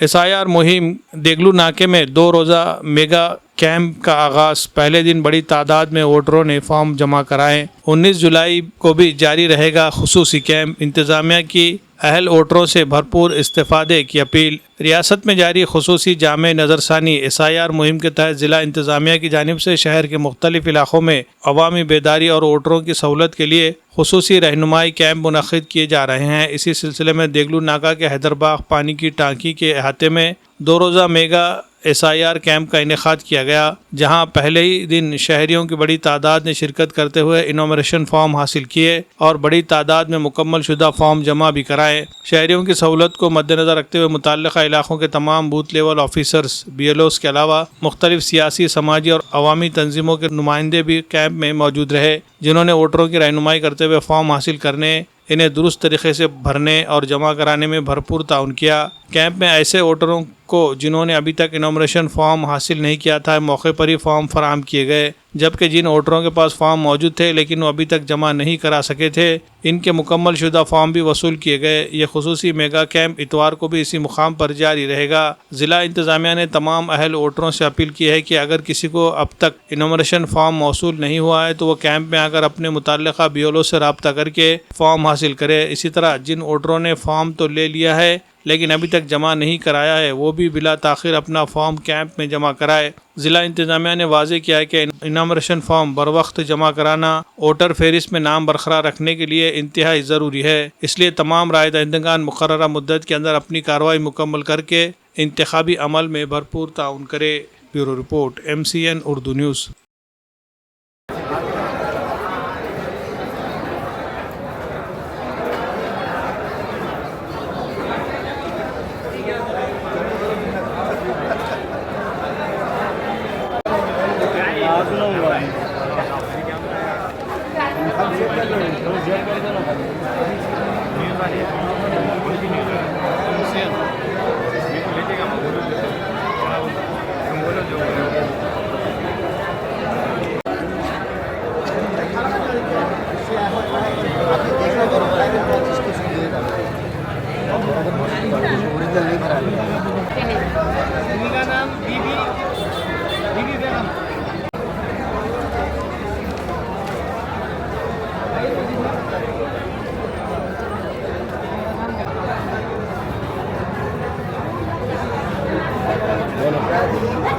SIR مہم دیگلو ناکے میں 2 روزہ میگا کیمپ کا آغاز۔ پہلے دن بڑی تعداد میں ووٹروں نے فارم جمع کرائے۔ 19 جولائی کو بھی جاری رہے گا خصوصی کیمپ۔ انتظامیہ کی اہل ووٹروں سے بھرپور استفادے کی اپیل۔ ریاست میں جاری خصوصی جامع نظرثانی SIR مہم کے تحت ضلع انتظامیہ کی جانب سے شہر کے مختلف علاقوں میں عوامی بیداری اور ووٹروں کی سہولت کے لیے خصوصی رہنمائی کیمپ منعقد کیے جا رہے ہیں۔ اسی سلسلے میں دیگلو ناکہ کے حیدرباغ پانی کی ٹانکی کے احاطے میں 2 روزہ میگا SIR کیمپ کا انعقاد کیا گیا، جہاں پہلے ہی دن شہریوں کی بڑی تعداد نے شرکت کرتے ہوئے انومریشن فارم حاصل کیے اور بڑی تعداد میں مکمل شدہ فارم جمع بھی کرائے۔ شہریوں کی سہولت کو مد نظر رکھتے ہوئے متعلقہ علاقوں کے تمام بوتھ لیول آفیسرز BLOs کے علاوہ مختلف سیاسی، سماجی اور عوامی تنظیموں کے نمائندے بھی کیمپ میں موجود رہے، جنہوں نے ووٹروں کی رہنمائی کرتے ہوئے فارم حاصل کرنے، انہیں درست طریقے سے بھرنے اور جمع کرانے میں بھرپور تعاون کیا۔ کیمپ میں ایسے ووٹروں کو جنہوں نے ابھی تک انومریشن فارم حاصل نہیں کیا تھا، موقع پر ہی فارم فراہم کیے گئے، جبکہ جن ووٹروں کے پاس فارم موجود تھے لیکن وہ ابھی تک جمع نہیں کرا سکے تھے، ان کے مکمل شدہ فارم بھی وصول کیے گئے۔ یہ خصوصی میگا کیمپ اتوار کو بھی اسی مقام پر جاری رہے گا۔ ضلع انتظامیہ نے تمام اہل ووٹروں سے اپیل کی ہے کہ اگر کسی کو اب تک انومریشن فارم موصول نہیں ہوا ہے تو وہ کیمپ میں آ کر اپنے متعلقہ BLO سے رابطہ کر کے فارم حاصل کرے۔ اسی طرح جن ووٹروں نے فارم تو لے لیا ہے لیکن ابھی تک جمع نہیں کرایا ہے، وہ بھی بلا تاخیر اپنا فارم کیمپ میں جمع کرائے۔ ضلع انتظامیہ نے واضح کیا ہے کہ انومریشن فارم بروقت جمع کرانا ووٹر فہرست میں نام برقرار رکھنے کے لیے انتہائی ضروری ہے، اس لیے تمام رائے دہندگان مقررہ مدت کے اندر اپنی کارروائی مکمل کر کے انتخابی عمل میں بھرپور تعاون کرے۔ Bureau report MCN Urdu news.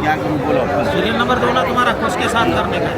کیا کروں بولو؟ سیریل نمبر 2 نا تمہارا اس کے ساتھ کرنے کا۔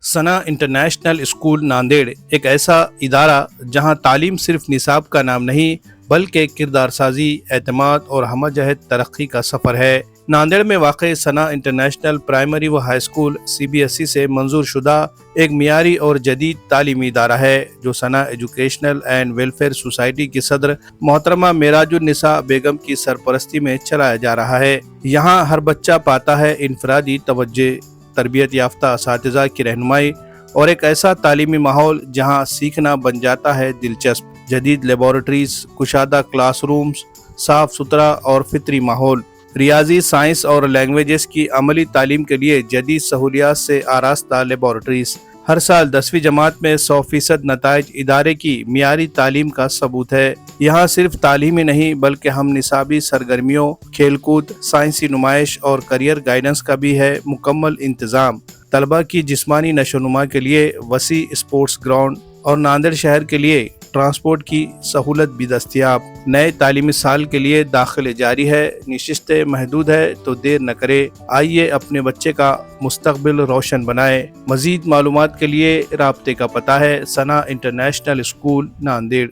ثنا انٹرنیشنل اسکول ناندیڑ ایک ایسا ادارہ جہاں تعلیم صرف نصاب کا نام نہیں بلکہ کردار سازی، اعتماد اور ہمہ جہت ترقی کا سفر ہے۔ ناندیڑ میں واقع ثنا انٹرنیشنل پرائمری و ہائی اسکول CBSE سے منظور شدہ ایک معیاری اور جدید تعلیمی ادارہ ہے جو ثنا ایجوکیشنل اینڈ ویلفیئر سوسائٹی کی صدر محترمہ معراج النساء بیگم کی سرپرستی میں چلایا جا رہا ہے۔ یہاں ہر بچہ پاتا ہے انفرادی توجہ، تربیت یافتہ اساتذہ کی رہنمائی اور ایک ایسا تعلیمی ماحول جہاں سیکھنا بن جاتا ہے دلچسپ۔ جدید لیبارٹریز، کشادہ کلاس رومز، صاف ستھرا اور فطری ماحول، ریاضی، سائنس اور لینگویجز کی عملی تعلیم کے لیے جدید سہولیات سے آراستہ لیبارٹریز۔ ہر سال 10ویں جماعت میں 100% نتائج ادارے کی معیاری تعلیم کا ثبوت ہے۔ یہاں صرف تعلیم ہی نہیں بلکہ ہم نصابی سرگرمیوں، کھیل کود، سائنسی نمائش اور کریئر گائیڈنس کا بھی ہے مکمل انتظام۔ طلبہ کی جسمانی نشو و نما کے لیے وسیع اسپورٹس گراؤنڈ اور ناندیڑ شہر کے لیے ٹرانسپورٹ کی سہولت بھی دستیاب۔ نئے تعلیمی سال کے لیے داخلے جاری ہے، نشستیں محدود ہے تو دیر نہ کرے، آئیے اپنے بچے کا مستقبل روشن بنائے۔ مزید معلومات کے لیے رابطے کا پتہ ہے ثنا انٹرنیشنل اسکول ناندیڑ۔